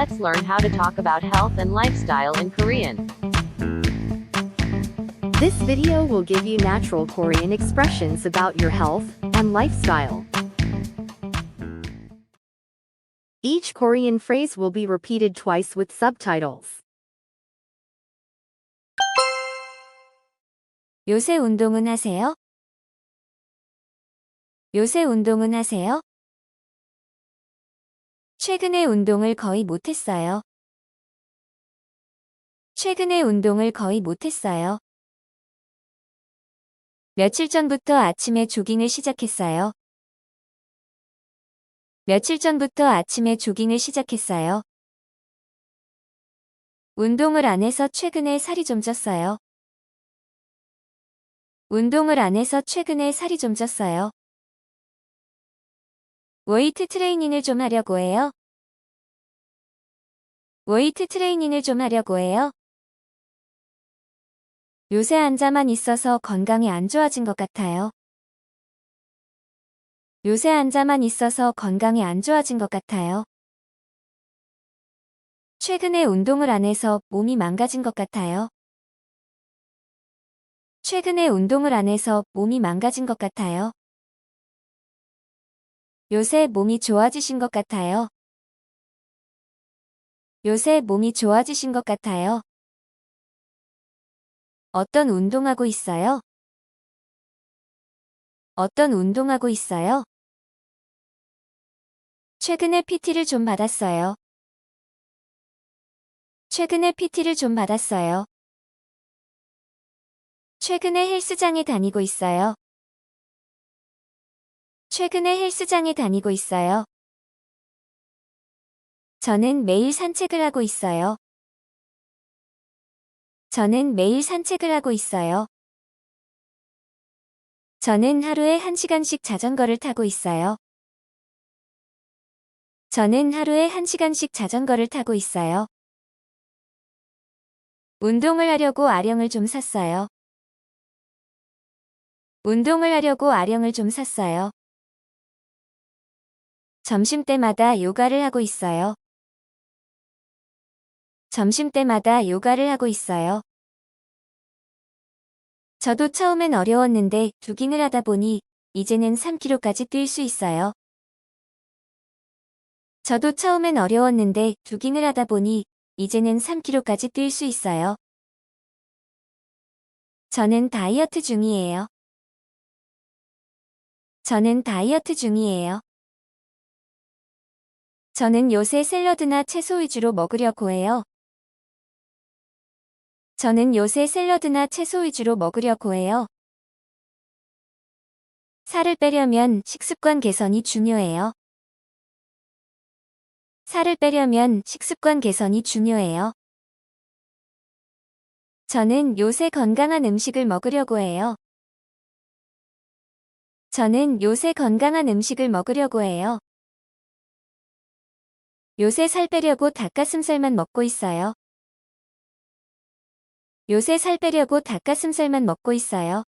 let's learn how to talk about health and lifestyle in Korean. This video will give you natural Korean expressions about your health and lifestyle. Each Korean phrase will be repeated twice with subtitles. 요새 운동은 하세요? 요새 운동은 하세요? 최근에 운동을 거의 못했어요. 최근에 운동을 거의 못했어요. 며칠 전부터 아침에 조깅을 시작했어요. 며칠 전부터 아침에 조깅을 시작했어요. 운동을 안 해서 최근에 살이 좀 쪘어요. 운동을 안 해서 최근에 살이 좀 쪘어요. 웨이트 트레이닝을 좀 하려고 해요. 웨이트 트레이닝을 좀 하려고 해요. 요새 앉아만 있어서 건강이 안 좋아진 것 같아요. 요새 앉아만 있어서 건강이 안 좋아진 것 같아요. 최근에 운동을 안 해서 몸이 망가진 것 같아요. 최근에 운동을 안 해서 몸이 망가진 것 같아요. 요새 몸이 좋아지신 것 같아요. 요새 몸이 좋아지신 것 같아요. 어떤 운동하고 있어요? 어떤 운동하고 있어요? 최근에 PT를 좀 받았어요. 최근에 PT를 좀 받았어요. 최근에 헬스장에 다니고 있어요. 최근에 헬스장에 다니고 있어요. 저는 매일 산책을 하고 있어요. 저는 매일 산책을 하고 있어요. 저는 하루에 1시간씩 자전거를 타고 있어요. 저는 하루에 1시간씩 자전거를 타고 있어요. 운동을 하려고 아령을 좀 샀어요. 운동을 하려고 아령을 좀 샀어요. 점심때마다 요가를 하고 있어요. 점심때마다 요가를 하고 있어요. 저도 처음엔 어려웠는데 조깅을 하다 보니 이제는 3km까지 뛸 수 있어요. 저도 처음엔 어려웠는데 조깅을 하다 보니 이제는 3km까지 뛸 수 있어요. 저는 다이어트 중이에요. 저는 다이어트 중이에요. 저는 요새 샐러드나 채소 위주로 먹으려고 해요. 저는 요새 샐러드나 채소 위주로 먹으려고 해요. 살을 빼려면 식습관 개선이 중요해요. 살을 빼려면 식습관 개선이 중요해요. 저는 요새 건강한 음식을 먹으려고 해요. 저는 요새 건강한 음식을 먹으려고 해요. 요새 살 빼려고 닭가슴살만 먹고 있어요. 요새 살 빼려고 닭가슴살만 먹고 있어요.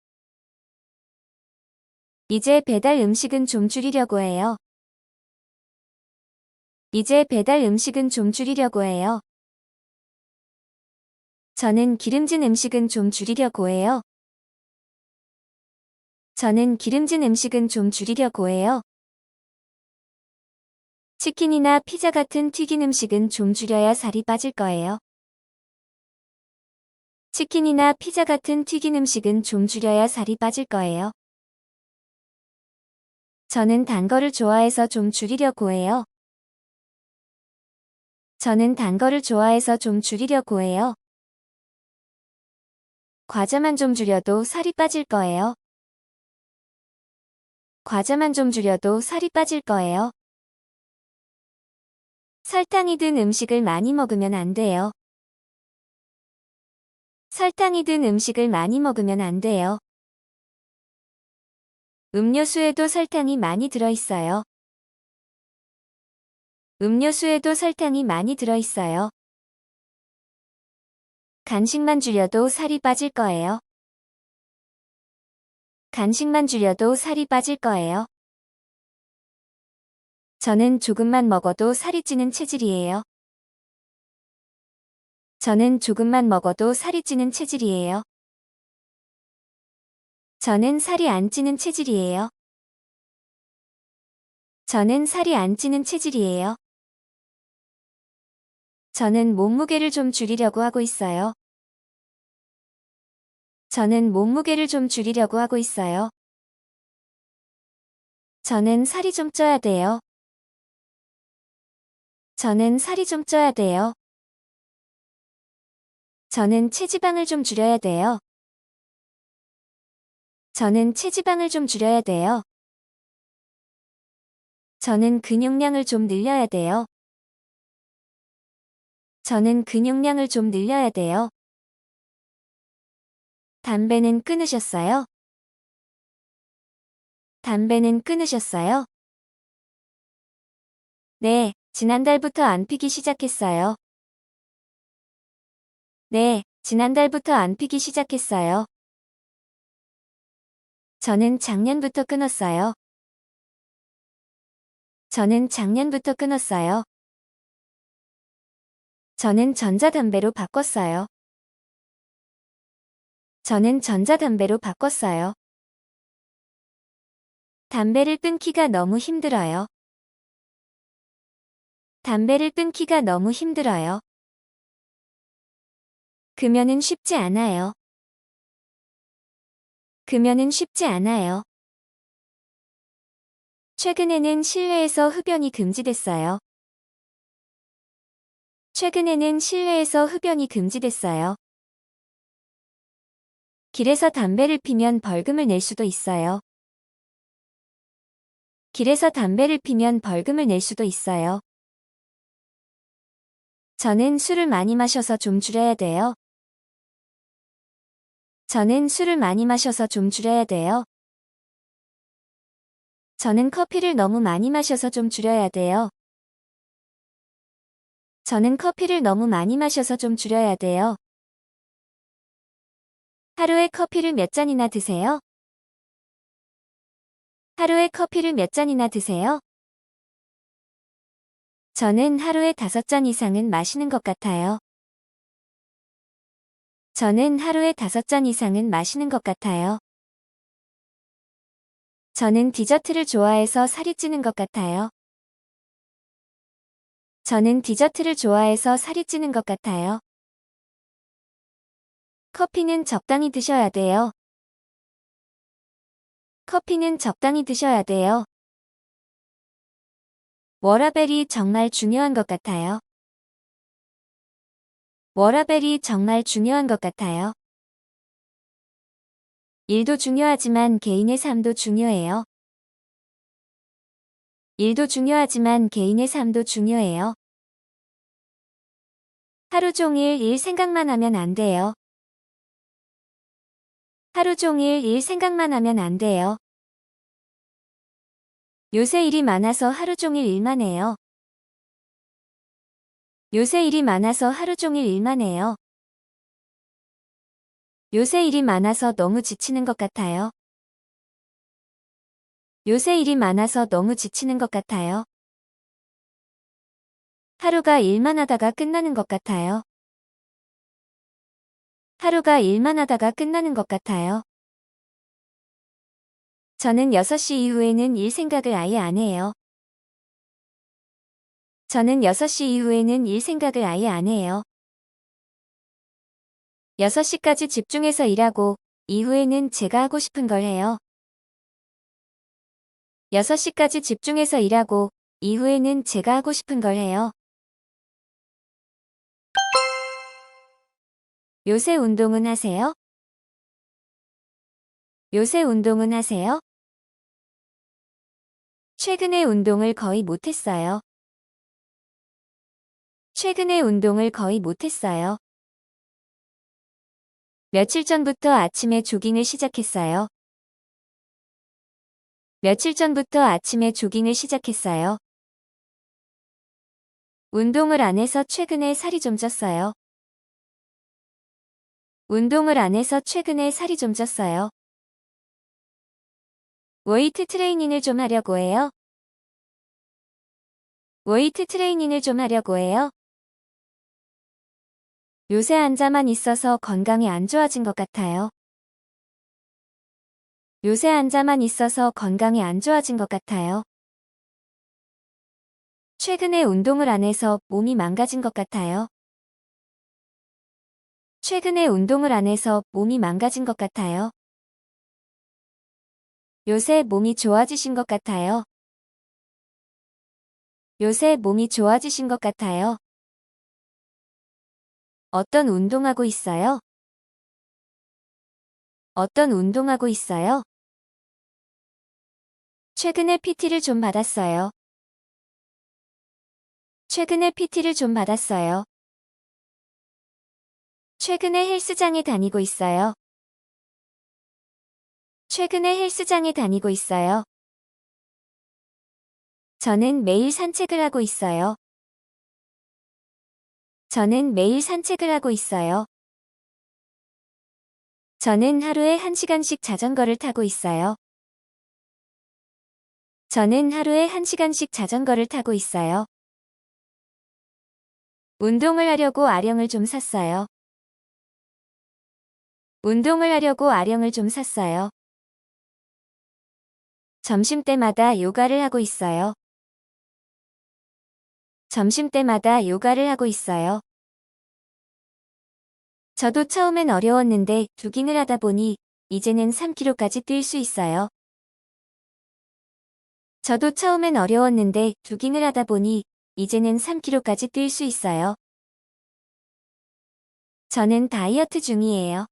이제 배달 음식은 좀 줄이려고 해요. 이제 배달 음식은 좀 줄이려고 해요. 저는 기름진 음식은 좀 줄이려고 해요. 저는 기름진 음식은 좀 줄이려고 해요. 치킨이나 피자 같은 튀긴 음식은 좀 줄여야 살이 빠질 거예요. 치킨이나 피자 같은 튀긴 음식은 좀 줄여야 살이 빠질 거예요. 저는 단 거를 좋아해서 좀 줄이려고 해요. 저는 단 거를 좋아해서 좀 줄이려고 해요. 과자만 좀 줄여도 살이 빠질 거예요. 과자만 좀 줄여도 살이 빠질 거예요. 설탕이 든 음식을 많이 먹으면 안 돼요. 설탕이 든 음식을 많이 먹으면 안 돼요. 음료수에도 설탕이 많이 들어있어요. 음료수에도 설탕이 많이 들어있어요. 간식만 줄여도 살이 빠질 거예요. 간식만 줄여도 살이 빠질 거예요. 저는 조금만 먹어도 살이 찌는 체질이에요. 저는 조금만 먹어도 살이 찌는 체질이에요. 저는 살이 안 찌는 체질이에요. 저는 살이 안 찌는 체질이에요. 저는 몸무게를 좀 줄이려고 하고 있어요. 저는 몸무게를 좀 줄이려고 하고 있어요. 저는 살이 좀 쪄야 돼요. 저는 살이 좀 쪄야 돼요. 저는 체지방을 좀 줄여야 돼요. 저는 체지방을 좀 줄여야 돼요. 저는 근육량을 좀 늘려야 돼요. 저는 근육량을 좀 늘려야 돼요. 담배는 끊으셨어요? 담배는 끊으셨어요? 네, 지난달부터 안 피기 시작했어요. 네, 지난달부터 안 피기 시작했어요. 저는 작년부터 끊었어요. 저는 작년부터 끊었어요. 저는 전자담배로 바꿨어요. 저는 전자담배로 바꿨어요. 담배를 끊기가 너무 힘들어요. 담배를 끊기가 너무 힘들어요. 금연은 쉽지 않아요. 금연은 쉽지 않아요. 최근에는 실내에서 흡연이 금지됐어요. 최근에는 실내에서 흡연이 금지됐어요. 길에서 담배를 피면 벌금을 낼 수도 있어요. 길에서 담배를 피면 벌금을 낼 수도 있어요. 저는 술을 많이 마셔서 좀 줄여야 돼요. 저는 술을 많이 마셔서 좀 줄여야 돼요. 저는 커피를 너무 많이 마셔서 좀 줄여야 돼요. 저는 커피를 너무 많이 마셔서 좀 줄여야 돼요. 하루에 커피를 몇 잔이나 드세요? 하루에 커피를 몇 잔이나 드세요? 저는 하루에 5잔 이상은 마시는 것 같아요. 저는 하루에 5잔 이상은 마시는 것 같아요. 저는 디저트를 좋아해서 살이 찌는 것 같아요. 저는 디저트를 좋아해서 살이 찌는 것 같아요. 커피는 적당히 드셔야 돼요. 커피는 적당히 드셔야 돼요. 워라밸이 정말 중요한 것 같아요. 워라밸이 정말 중요한 것 같아요. 일도 중요하지만 개인의 삶도 중요해요. 일도 중요하지만 개인의 삶도 중요해요. 하루 종일 일 생각만 하면 안 돼요. 하루 종일 일 생각만 하면 안 돼요. 요새 일이 많아서 하루 종일 일만 해요. 요새 일이 많아서 하루 종일 일만 해요. 요새 일이 많아서 너무 지치는 것 같아요. 요새 일이 많아서 너무 지치는 것 같아요. 하루가 일만 하다가 끝나는 것 같아요. 하루가 일만 하다가 끝나는 것 같아요. 저는 6시 이후에는 일 생각을 아예 안 해요. 저는 6시 이후에는 일 생각을 아예 안 해요. 6시까지 집중해서 일하고, 이후에는 제가 하고 싶은 걸 해요. 6시까지 집중해서 일하고, 이후에는 제가 하고 싶은 걸 해요. 요새 운동은 하세요? 요새 운동은 하세요? 최근에 운동을 거의 못했어요. 최근에 운동을 거의 못했어요. 며칠 전부터 아침에 조깅을 시작했어요. 며칠 전부터 아침에 조깅을 시작했어요. 운동을 안 해서 최근에 살이 좀 쪘어요. 운동을 안 해서 최근에 살이 좀 쪘어요. 웨이트 트레이닝을 좀 하려고 해요. 웨이트 트레이닝을 좀 하려고 해요. 요새 앉아만 있어서 건강이 안 좋아진 것 같아요. 요새 앉아만 있어서 건강이 안 좋아진 것 같아요. 최근에 운동을 안 해서 몸이 망가진 것 같아요. 최근에 운동을 안 해서 몸이 망가진 것 같아요. 요새 몸이 좋아지신 것 같아요. 요새 몸이 좋아지신 것 같아요. 어떤 운동하고 있어요? 어떤 운동하고 있어요? 최근에 PT를 좀 받았어요. 최근에 PT를 좀 받았어요. 최근에 헬스장에 다니고 있어요. 최근에 헬스장에 다니고 있어요. 저는 매일 산책을 하고 있어요. 저는 매일 산책을 하고 있어요. 저는 하루에 1시간씩 자전거를 타고 있어요. 저는 하루에 1시간씩 자전거를 타고 있어요. 운동을 하려고 아령을 좀 샀어요. 운동을 하려고 아령을 좀 샀어요. 점심때마다 요가를 하고 있어요. 점심때마다 요가를 하고 있어요. 저도 처음엔 어려웠는데 조깅을 하다 보니 이제는 3km까지 뛸 수 있어요. 저도 처음엔 어려웠는데 조깅을 하다 보니 이제는 3km까지 뛸 수 있어요. 저는 다이어트 중이에요.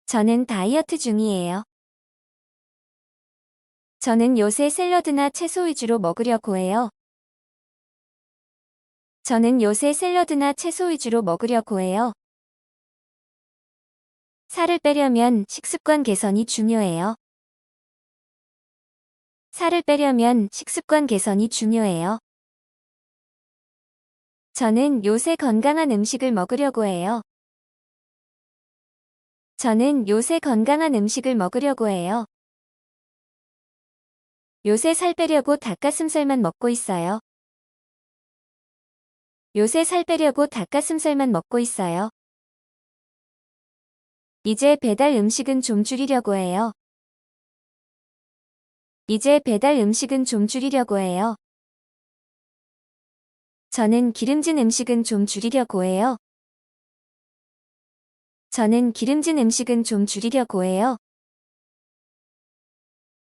저는 다이어트 중이에요. 저는 요새 샐러드나 채소 위주로 먹으려고 해요. 저는 요새 샐러드나 채소 위주로 먹으려고 해요. 살을 빼려면 식습관 개선이 중요해요. 살을 빼려면 식습관 개선이 중요해요. 저는 요새 건강한 음식을 먹으려고 해요. 저는 요새 건강한 음식을 먹으려고 해요. 요새 살 빼려고 닭가슴살만 먹고 있어요. 요새 살 빼려고 닭가슴살만 먹고 있어요. 이제 배달 음식은 좀 줄이려고 해요. 이제 배달 음식은 좀 줄이려고 해요. 저는 기름진 음식은 좀 줄이려고 해요. 저는 기름진 음식은 좀 줄이려고 해요.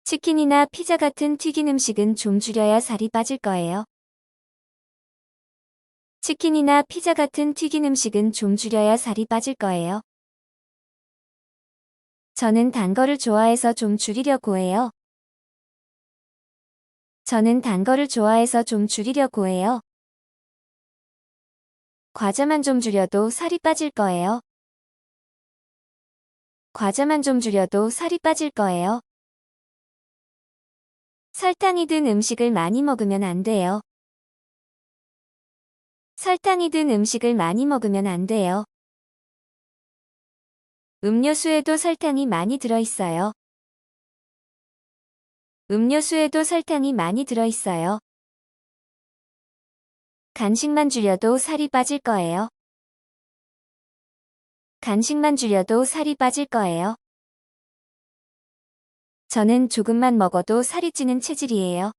치킨이나 피자 같은 튀긴 음식은 좀 줄여야 살이 빠질 거예요. 치킨이나 피자 같은 튀긴 음식은 좀 줄여야 살이 빠질 거예요. 저는 단 거를 좋아해서 좀 줄이려고 해요. 저는 단 거를 좋아해서 좀 줄이려고 해요. 과자만 좀 줄여도 살이 빠질 거예요. 과자만 좀 줄여도 살이 빠질 거예요. 설탕이 든 음식을 많이 먹으면 안 돼요. 설탕이 든 음식을 많이 먹으면 안 돼요. 음료수에도 설탕이 많이 들어있어요. 음료수에도 설탕이 많이 들어있어요. 간식만 줄여도 살이 빠질 거예요. 간식만 줄여도 살이 빠질 거예요. 저는 조금만 먹어도 살이 찌는 체질이에요.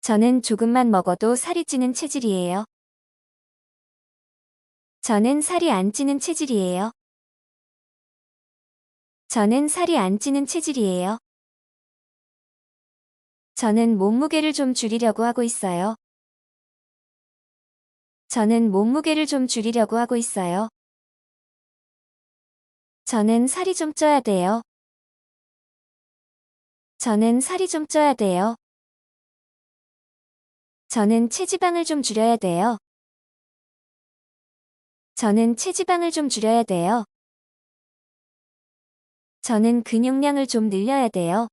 저는 조금만 먹어도 살이 찌는 체질이에요. 저는 살이 안 찌는 체질이에요. 저는 살이 안 찌는 체질이에요. 저는 몸무게를 좀 줄이려고 하고 있어요. 저는 몸무게를 좀 줄이려고 하고 있어요. 저는 살이 좀 쪄야 돼요. 저는 살이 좀 쪄야 돼요. 저는 체지방을 좀 줄여야 돼요. 저는 체지방을 좀 줄여야 돼요. 저는 근육량을 좀 늘려야 돼요.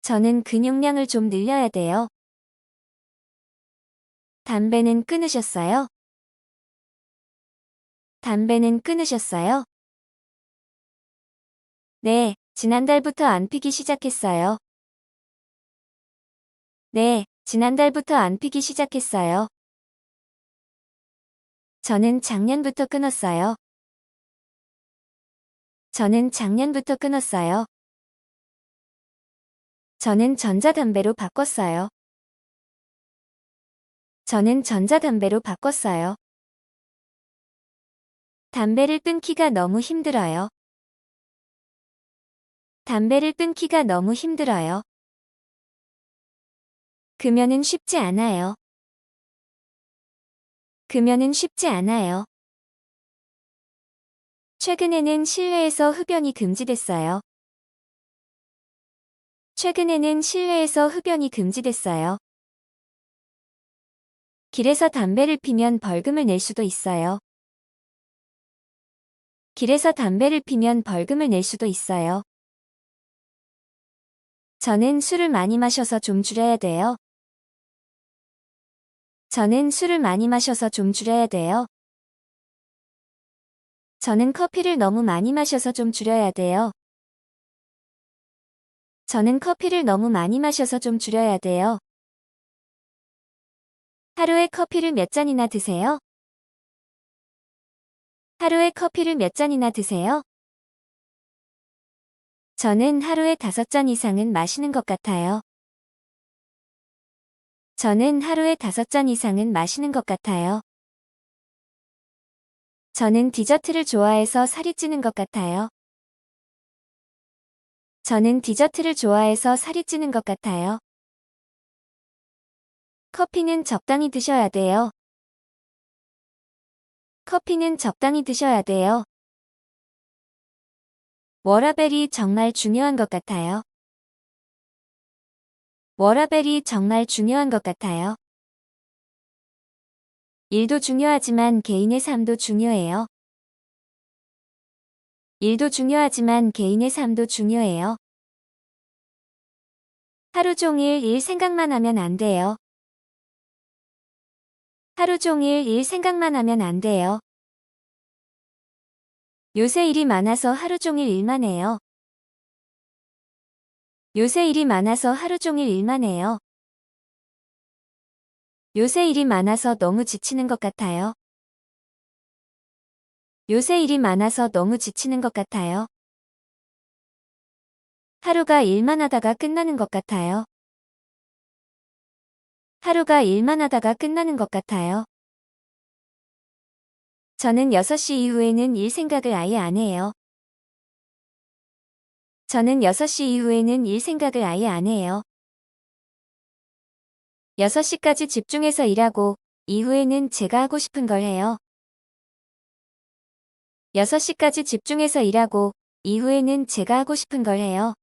저는 근육량을 좀 늘려야 돼요. 담배는 끊으셨어요? 담배는 끊으셨어요? 네, 지난달부터 안 피기 시작했어요. 네, 지난달부터 안 피기 시작했어요. 저는 작년부터 끊었어요. 저는 작년부터 끊었어요. 저는 전자담배로 바꿨어요. 저는 전자담배로 바꿨어요. 담배를 끊기가 너무 힘들어요. 담배를 끊기가 너무 힘들어요. 금연은 쉽지 않아요. 금연은 쉽지 않아요. 최근에는 실외에서 흡연이 금지됐어요. 최근에는 실외에서 흡연이 금지됐어요. 길에서 담배를 피면 벌금을 낼 수도 있어요. 길에서 담배를 피면 벌금을 낼 수도 있어요. 저는 술을 많이 마셔서 좀 줄여야 돼요. 저는 술을 많이 마셔서 좀 줄여야 돼요. 저는 커피를 너무 많이 마셔서 좀 줄여야 돼요. 저는 커피를 너무 많이 마셔서 좀 줄여야 돼요. 하루에 커피를 몇 잔이나 드세요? 하루에 커피를 몇 잔이나 드세요? 저는 하루에 5잔 이상은 마시는 것 같아요. 저는 하루에 5잔 이상은 마시는 것 같아요. 저는 디저트를 좋아해서 살이 찌는 것 같아요. 저는 디저트를 좋아해서 살이 찌는 것 같아요. 커피는 적당히 드셔야 돼요. 커피는 적당히 드셔야 돼요. 워라밸이 정말 중요한 것 같아요. 워라밸이 정말 중요한 것 같아요. 일도 중요하지만 개인의 삶도 중요해요. 일도 중요하지만 개인의 삶도 중요해요. 하루 종일 일 생각만 하면 안 돼요. 하루 종일 일 생각만 하면 안 돼요. 요새 일이 많아서 하루 종일 일만 해요. 요새 일이 많아서 하루 종일 일만 해요. 요새 일이 많아서 너무 지치는 것 같아요. 요새 일이 많아서 너무 지치는 것 같아요. 하루가 일만 하다가 끝나는 것 같아요. 하루가 일만 하다가 끝나는 것 같아요. 저는 6시 이후에는 일 생각을 아예 안 해요. 저는 6시 이후에는 일 생각을 아예 안 해요. 6시까지 집중해서 일하고 이후에는 제가 하고 싶은 걸 해요. 6시까지 집중해서 일하고 이후에는 제가 하고 싶은 걸 해요.